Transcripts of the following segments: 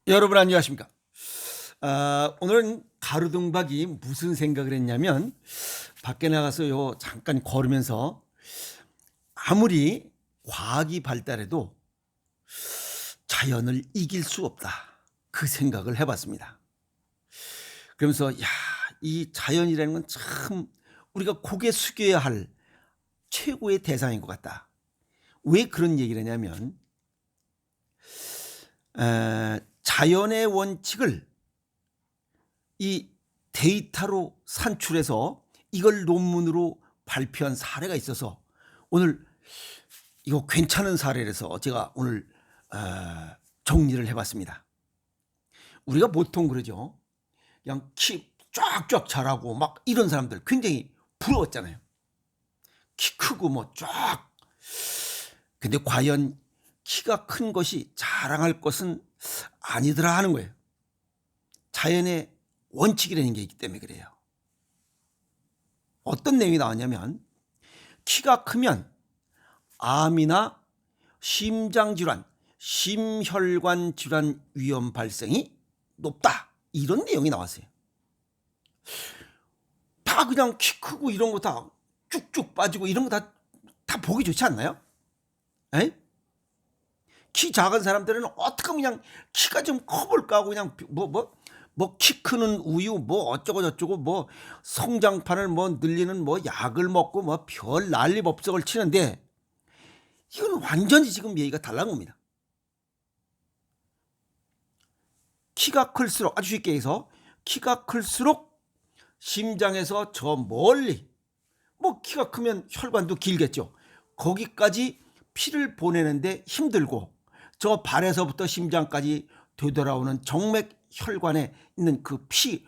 여러분 안녕하십니까? 오늘은 가로등박이 무슨 생각을 했냐면 밖에 나가서 잠깐 걸으면서 아무리 과학이 발달해도 자연을 이길 수 없다. 그 생각을 해봤습니다. 그러면서 이 자연이라는 건 참 우리가 고개 숙여야 할 최고의 대상인 것 같다. 왜 그런 얘기를 하냐면 자연의 원칙을 이 데이터로 산출해서 이걸 논문으로 발표한 사례가 있어서 오늘 이거 괜찮은 사례라서 제가 오늘 정리를 해봤습니다. 우리가 보통 그러죠. 그냥 키 쫙쫙 자라고 막 이런 사람들 굉장히 부러웠잖아요. 키 크고 뭐 쫙. 근데 과연 키가 큰 것이 자랑할 것은 아니더라 하는 거예요. 자연의 원칙이라는 게 있기 때문에 그래요. 어떤 내용이 나왔냐면 키가 크면 암이나 심장질환, 심혈관 질환 위험 발생이 높다. 이런 내용이 나왔어요. 다 그냥 키 크고 이런 거 다 쭉쭉 빠지고 이런 거 다 보기 좋지 않나요? 에? 키 작은 사람들은 어떻게 그냥 키가 좀 커볼까 하고 그냥 키 크는 우유 뭐 어쩌고 저쩌고 뭐 성장판을 뭐 늘리는 뭐 약을 먹고 뭐 별 난리 법석을 치는데 이건 완전히 지금 얘기가 달라는 겁니다. 키가 클수록 아주 쉽게 해서 키가 클수록 심장에서 저 멀리 뭐 키가 크면 혈관도 길겠죠. 거기까지 피를 보내는데 힘들고 저 발에서부터 심장까지 되돌아오는 정맥 혈관에 있는 그 피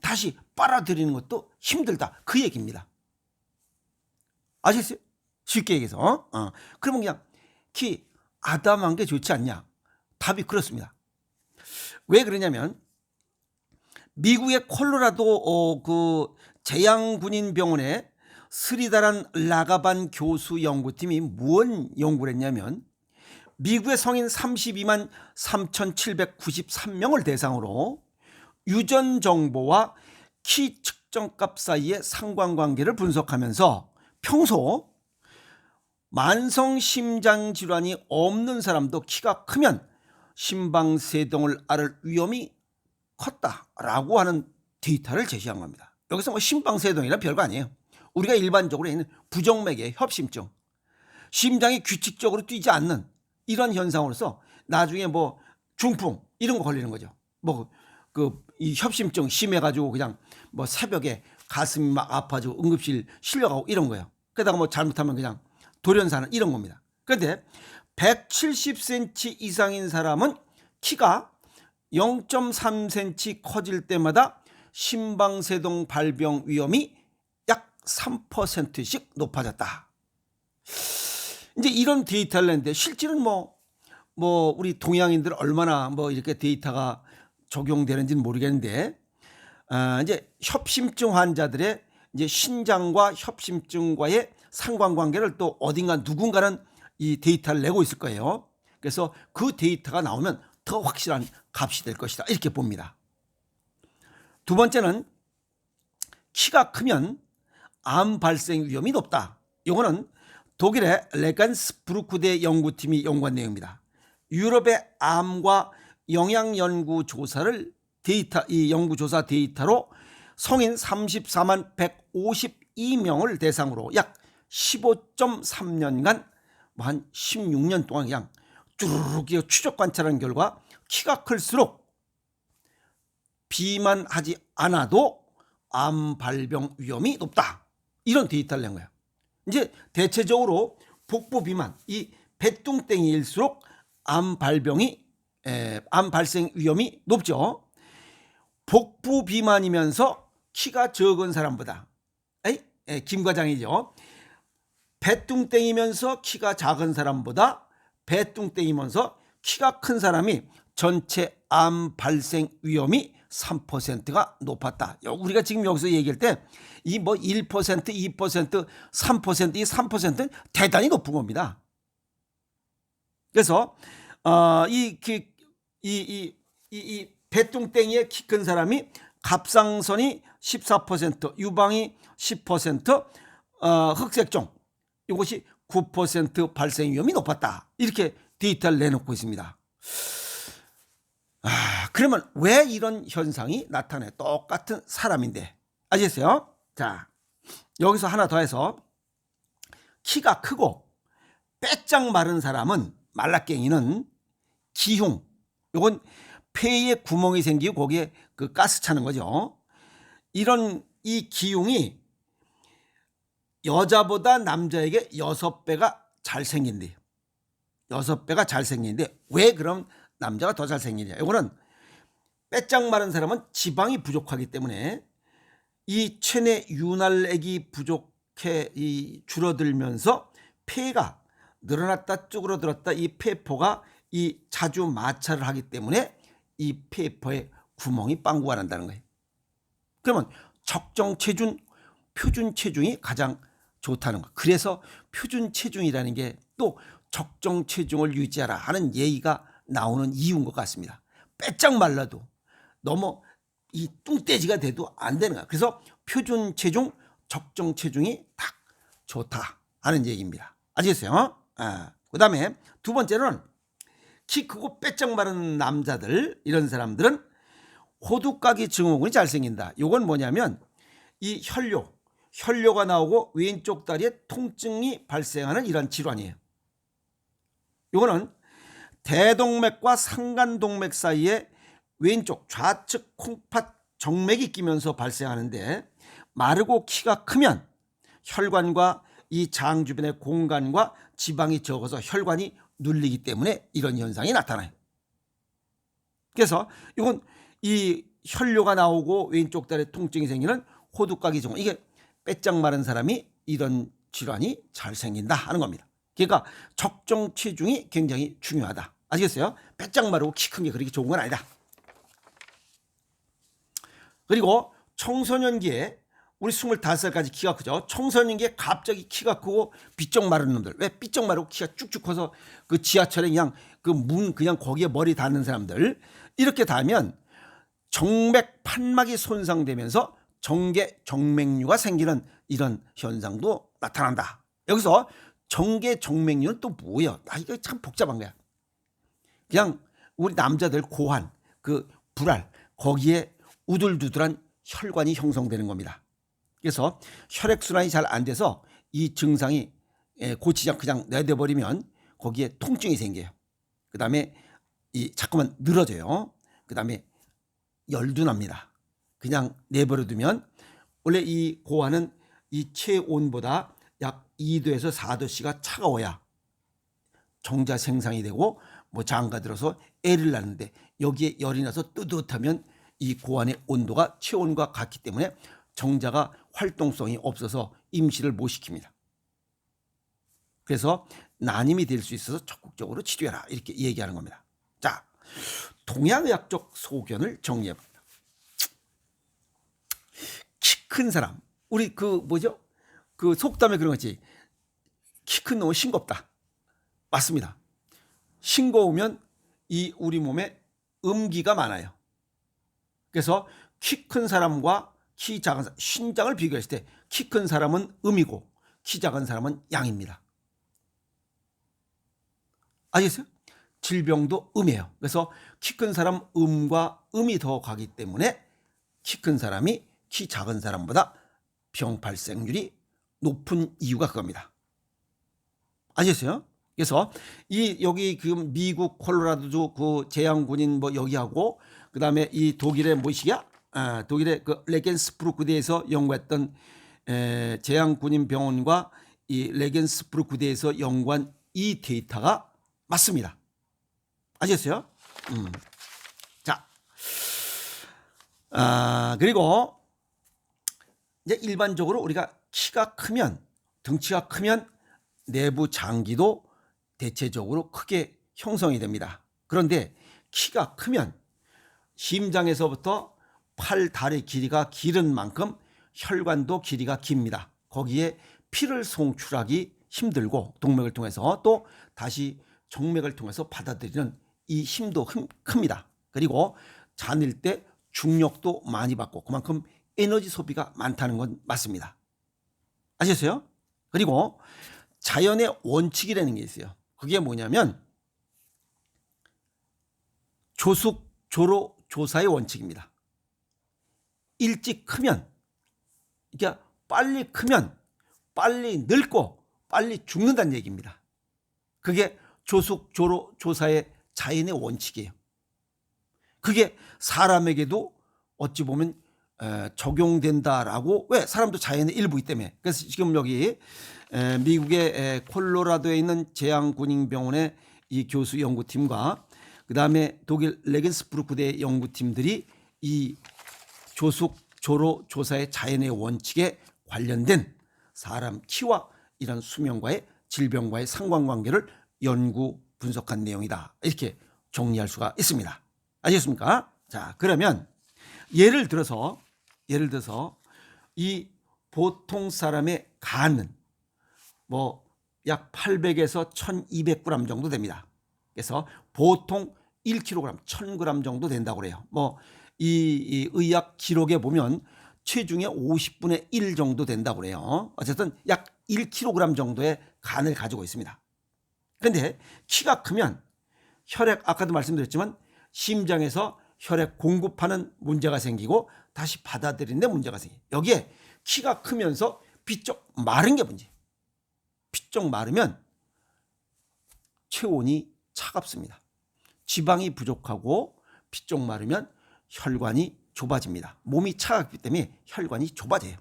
다시 빨아들이는 것도 힘들다. 그 얘기입니다. 아시겠어요? 쉽게 얘기해서. 그러면 그냥 키 아담한 게 좋지 않냐? 답이 그렇습니다. 왜 그러냐면 미국의 콜로라도 그 제양군인병원에 스리다란 라가반 교수 연구팀이 무언 연구를 했냐면 미국의 성인 32만 3,793명을 대상으로 유전 정보와 키 측정값 사이의 상관관계를 분석하면서 평소 만성 심장 질환이 없는 사람도 키가 크면 심방세동을 앓을 위험이 컸다라고 하는 데이터를 제시한 겁니다. 여기서 뭐 심방세동이라 별거 아니에요. 우리가 일반적으로 있는 부정맥의 협심증, 심장이 규칙적으로 뛰지 않는 이런 현상으로서 나중에 뭐 중풍 이런 거 걸리는 거죠. 뭐 이 협심증 심해가지고 그냥 뭐 새벽에 가슴이 막 아파지고 응급실 실려가고 이런 거예요. 게다가 뭐 잘못하면 그냥 돌연사는 이런 겁니다. 그런데 170cm 이상인 사람은 키가 0.3cm 커질 때마다 심방세동 발병 위험이 약 3%씩 높아졌다. 이제 이런 데이터를 냈는데 실제는 우리 동양인들 얼마나 이렇게 데이터가 적용되는지는 모르겠는데 이제 협심증 환자들의 이제 신장과 협심증과의 상관관계를 또 어딘가 누군가는 이 데이터를 내고 있을 거예요. 그래서 그 데이터가 나오면 더 확실한 값이 될 것이다. 이렇게 봅니다. 두 번째는 키가 크면 암 발생 위험이 높다. 이거는 독일의 레간스부르크대 연구팀이 연구한 내용입니다. 유럽의 암과 영양 연구 조사를 이 연구조사 데이터로 성인 34만 152명을 대상으로 약 15.3년간 한 16년 동안 그냥 쭈르륵 추적 관찰한 결과 키가 클수록 비만하지 않아도 암 발병 위험이 높다. 이런 데이터를 낸 거예요. 이제 대체적으로 복부 비만, 이 배뚱땡이일수록 암 발생 위험이 높죠. 복부 비만이면서 키가 적은 사람보다, 김 과장이죠. 배뚱땡이면서 키가 작은 사람보다 배뚱땡이면서 키가 큰 사람이 전체 암 발생 위험이 3%가 높았다. 우리가 지금 여기서 얘기할 때 이 1%, 2%, 3%, 이 3%는 대단히 높은 겁니다. 그래서 이 이 배뚱땡이의 키 큰 사람이 갑상선이 14%, 유방이 10%, 흑색종 이것이 9% 발생 위험이 높았다. 이렇게 데이터를 내놓고 있습니다. 그러면 왜 이런 현상이 나타나요? 똑같은 사람인데. 아시겠어요? 자, 여기서 하나 더 해서 키가 크고 빼짝 마른 사람은, 말라깽이는 기흉, 이건 폐에 구멍이 생기고 거기에 그 가스 차는 거죠. 이런 이 기흉이 여자보다 남자에게 6배가 잘생긴대요. 6배가 잘생긴데 왜 그럼 남자가 더 잘생기냐? 이거는 빼짝 마른 사람은 지방이 부족하기 때문에 이 체내 윤활액이 부족해 줄어들면서 폐가 늘어났다 쭈그러들었다 이 폐포가 이 자주 마찰을 하기 때문에 이 폐포에 구멍이 빵꾸가 난다는 거예요. 그러면 적정 체중, 표준 체중이 가장 좋다는 거. 그래서 표준 체중이라는 게 또 적정 체중을 유지하라 하는 예의가 나오는 이유인 것 같습니다. 빼짝 말라도 너무 이 뚱돼지가 돼도 안 되는 거야. 그래서 표준 체중, 적정 체중이 딱 좋다 하는 얘기입니다. 아시겠어요? 그 다음에 두 번째로는 키 크고 빼짝 마른 남자들, 이런 사람들은 호두까기 증후군이 잘 생긴다. 이건 뭐냐면 이 혈뇨가 나오고 왼쪽 다리에 통증이 발생하는 이런 질환이에요. 이거는 대동맥과 상간동맥 사이에 왼쪽 좌측 콩팥 정맥이 끼면서 발생하는데, 마르고 키가 크면 혈관과 이 장 주변의 공간과 지방이 적어서 혈관이 눌리기 때문에 이런 현상이 나타나요. 그래서 이건 이 혈뇨가 나오고 왼쪽 다리에 통증이 생기는 호두까기 증후군, 이게 빼짝 마른 사람이 이런 질환이 잘 생긴다 하는 겁니다. 그러니까 적정 체중이 굉장히 중요하다. 아시겠어요? 빼짝 마르고 키 큰 게 그렇게 좋은 건 아니다. 그리고 청소년기에 우리 25살까지 키가 크죠. 청소년기에 갑자기 키가 크고 삐쩍 마른 놈들, 왜 삐쩍 마르고 키가 쭉쭉 커서 그 지하철에 그냥 그 문 그냥 거기에 머리 닿는 사람들, 이렇게 닿으면 정맥 판막이 손상되면서 정계 정맥류가 생기는 이런 현상도 나타난다. 여기서 정계 정맥류는 또 뭐예요? 이거 참 복잡한 거야. 그냥 우리 남자들 고환, 그 불알, 거기에 우둘두둘한 혈관이 형성되는 겁니다. 그래서 혈액순환이 잘 안 돼서 이 증상이 고치지 않고 그냥 내려버리면 거기에 통증이 생겨요. 그 다음에 자꾸만 늘어져요. 그 다음에 열도 납니다. 그냥 내버려두면, 원래 이 고환은 이 체온보다 약 2도에서 4도씨가 차가워야 정자 생산이 되고 뭐 장가 들어서 애를 낳는데, 여기에 열이 나서 뜨뜻하면 이 고환의 온도가 체온과 같기 때문에 정자가 활동성이 없어서 임시를 못 시킵니다. 그래서 난임이 될 수 있어서 적극적으로 치료해라, 이렇게 얘기하는 겁니다. 자, 동양의학적 소견을 정리해봅니다. 키 큰 사람, 우리 그 뭐죠? 그 속담에 그런 거지. 키 큰 놈은 싱겁다. 맞습니다. 싱거우면 이 우리 몸에 음기가 많아요. 그래서 키 큰 사람과 키 작은 사람, 신장을 비교했을 때 키 큰 사람은 음이고 키 작은 사람은 양입니다. 아시겠어요? 질병도 음이에요. 그래서 키 큰 사람 음과 음이 더 가기 때문에 키 큰 사람이 키 작은 사람보다 병 발생률이 높은 이유가 그겁니다. 아시겠어요? 그래서 여기 그 미국 콜로라도주 그 제향군인 뭐 여기하고, 그 다음에 이 독일의 뭐시야? 독일의 그 레겐스부르크대에서 연구했던 제향군인 병원과 이 레겐스부르크대에서 연구한 이 데이터가 맞습니다. 아시겠어요? 자, 그리고 이제 일반적으로 우리가 키가 크면, 등치가 크면 내부 장기도 대체적으로 크게 형성이 됩니다. 그런데 키가 크면 심장에서부터 팔, 다리 길이가 길은 만큼 혈관도 길이가 깁니다. 거기에 피를 송출하기 힘들고 동맥을 통해서 또 다시 정맥을 통해서 받아들이는 이 힘도 큽니다. 그리고 자닐 때 중력도 많이 받고 그만큼 에너지 소비가 많다는 건 맞습니다. 아셨어요? 그리고 자연의 원칙이라는 게 있어요. 그게 뭐냐면 조숙, 조로, 조사의 원칙입니다. 일찍 크면, 그러니까 빨리 크면 빨리 늙고 빨리 죽는다는 얘기입니다. 그게 조숙, 조로, 조사의 자연의 원칙이에요. 그게 사람에게도 어찌 보면 적용된다라고. 왜? 사람도 자연의 일부이기 때문에. 그래서 지금 여기 미국의 콜로라도에 있는 재앙군인병원의 이 교수 연구팀과 그 다음에 독일 레겐스부르크대 연구팀들이 이 조숙, 조로, 조사의 자연의 원칙에 관련된 사람 키와 이런 수명과의 질병과의 상관관계를 연구 분석한 내용이다. 이렇게 정리할 수가 있습니다. 아시겠습니까? 자, 그러면 예를 들어서 이 보통 사람의 간은 뭐 약 800에서 1200g 정도 됩니다. 그래서 보통 1kg, 1000g 정도 된다고 그래요. 뭐 이 의학 기록에 보면 체중의 50분의 1 정도 된다고 그래요. 어쨌든 약 1kg 정도의 간을 가지고 있습니다. 그런데 키가 크면 혈액, 아까도 말씀드렸지만 심장에서 혈액 공급하는 문제가 생기고 다시 받아들이는 데 문제가 생겨요. 여기에 키가 크면서 비쪽 마른 게 문제예요. 비쪽 마르면 체온이 차갑습니다. 지방이 부족하고 비쪽 마르면 혈관이 좁아집니다. 몸이 차갑기 때문에 혈관이 좁아져요.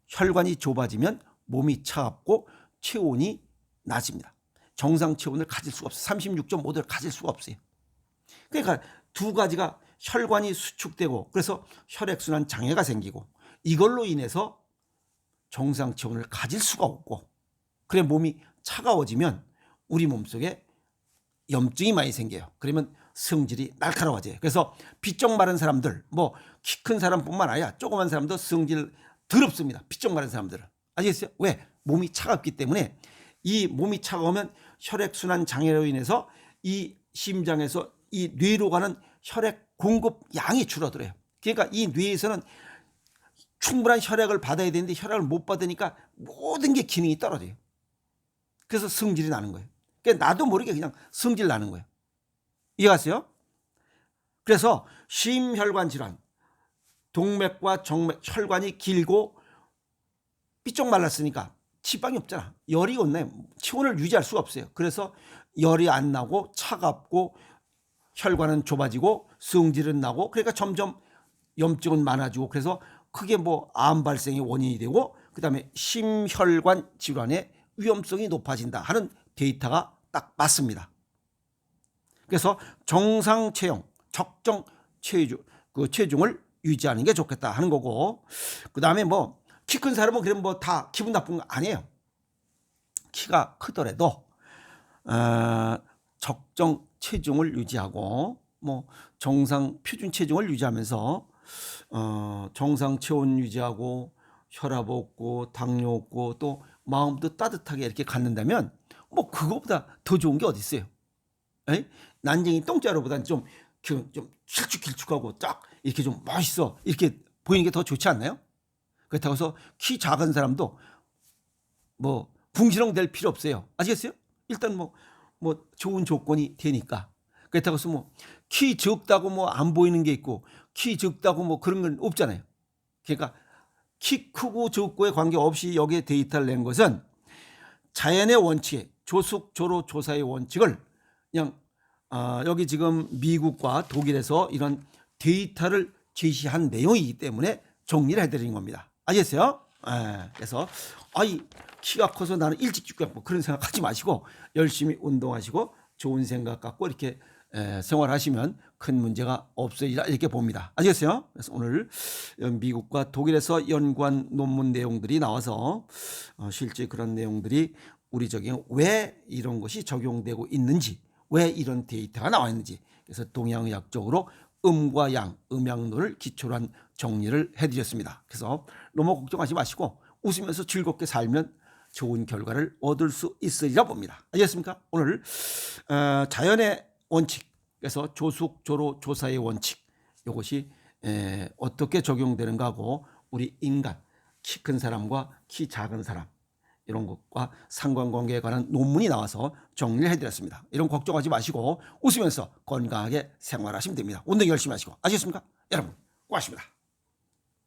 혈관이 좁아지면 몸이 차갑고 체온이 낮습니다. 정상 체온을 가질 수가 없어요. 36.5도를 가질 수가 없어요. 그러니까 두 가지가 혈관이 수축되고 그래서 혈액순환 장애가 생기고 이걸로 인해서 정상 체온을 가질 수가 없고 그래 몸이 차가워지면 우리 몸속에 염증이 많이 생겨요. 그러면 성질이 날카로워져요. 그래서 비쪽 마른 사람들, 뭐 키 큰 사람뿐만 아니라 조그만 사람도 성질 더럽습니다. 비쪽 마른 사람들은. 아시겠어요? 왜? 몸이 차갑기 때문에 이 몸이 차가우면 혈액순환 장애로 인해서 이 심장에서 이 뇌로 가는 혈액 공급 양이 줄어들어요. 그러니까 이 뇌에서는 충분한 혈액을 받아야 되는데 혈액을 못 받으니까 모든 게 기능이 떨어져요. 그래서 성질이 나는 거예요. 그러니까 나도 모르게 그냥 성질 나는 거예요. 이해가세요? 그래서 심혈관 질환, 동맥과 정맥, 혈관이 길고 삐쩍 말랐으니까 지방이 없잖아. 열이 없네. 체온을 유지할 수가 없어요. 그래서 열이 안 나고 차갑고 혈관은 좁아지고 성질은 나고 그러니까 점점 염증은 많아지고 그래서 크게 뭐 암 발생의 원인이 되고 그다음에 심혈관 질환의 위험성이 높아진다 하는 데이터가 딱 맞습니다. 그래서 정상 체형, 적정 체중을 유지하는 게 좋겠다 하는 거고 그다음에 뭐 키 큰 사람은 그럼 뭐 다 기분 나쁜 거 아니에요. 키가 크더라도 적정 체중을 유지하고 뭐 정상 표준 체중을 유지하면서 정상 체온 유지하고 혈압 없고 당뇨 없고 또 마음도 따뜻하게 이렇게 갖는다면 뭐 그거보다 더 좋은 게 어디 있어요? 에이? 난쟁이 똥자루보다는 좀 길쭉길쭉하고 딱 이렇게 좀 멋있어 이렇게 보이는 게 더 좋지 않나요? 그렇다고 해서 키 작은 사람도 뭐 궁시렁 될 필요 없어요. 아시겠어요? 일단 뭐 좋은 조건이 되니까. 그렇다고 해서 뭐 키 적다고 뭐 안 보이는 게 있고 키 적다고 뭐 그런 건 없잖아요. 그러니까 키 크고 적고에 관계없이 여기에 데이터를 낸 것은 자연의 원칙에 조숙, 조로, 조사의 원칙을 그냥 여기 지금 미국과 독일에서 이런 데이터를 제시한 내용이기 때문에 정리를 해드리는 겁니다. 아시겠어요? 그래서 키가 커서 나는 일찍 죽겠고 그런 생각하지 마시고 열심히 운동하시고 좋은 생각 갖고 이렇게 생활하시면 큰 문제가 없으리라 이렇게 봅니다. 아시겠어요? 그래서 오늘 미국과 독일에서 연구한 논문 내용들이 나와서 실제 그런 내용들이 우리 적에 왜 이런 것이 적용되고 있는지 왜 이런 데이터가 나와 있는지 그래서 동양의학적으로 음과 양, 음양론을 기초로 한 정리를 해드렸습니다. 그래서 너무 걱정하지 마시고 웃으면서 즐겁게 살면 좋은 결과를 얻을 수 있으리라 봅니다. 아시겠습니까? 오늘 자연의 원칙, 그래서 조숙, 조로, 조사의 원칙 이것이 어떻게 적용되는가 하고 우리 인간 키 큰 사람과 키 작은 사람 이런 것과 상관관계에 관한 논문이 나와서 정리를 해드렸습니다. 이런 걱정하지 마시고 웃으면서 건강하게 생활하시면 됩니다. 운동 열심히 하시고 아시겠습니까? 여러분 고맙습니다.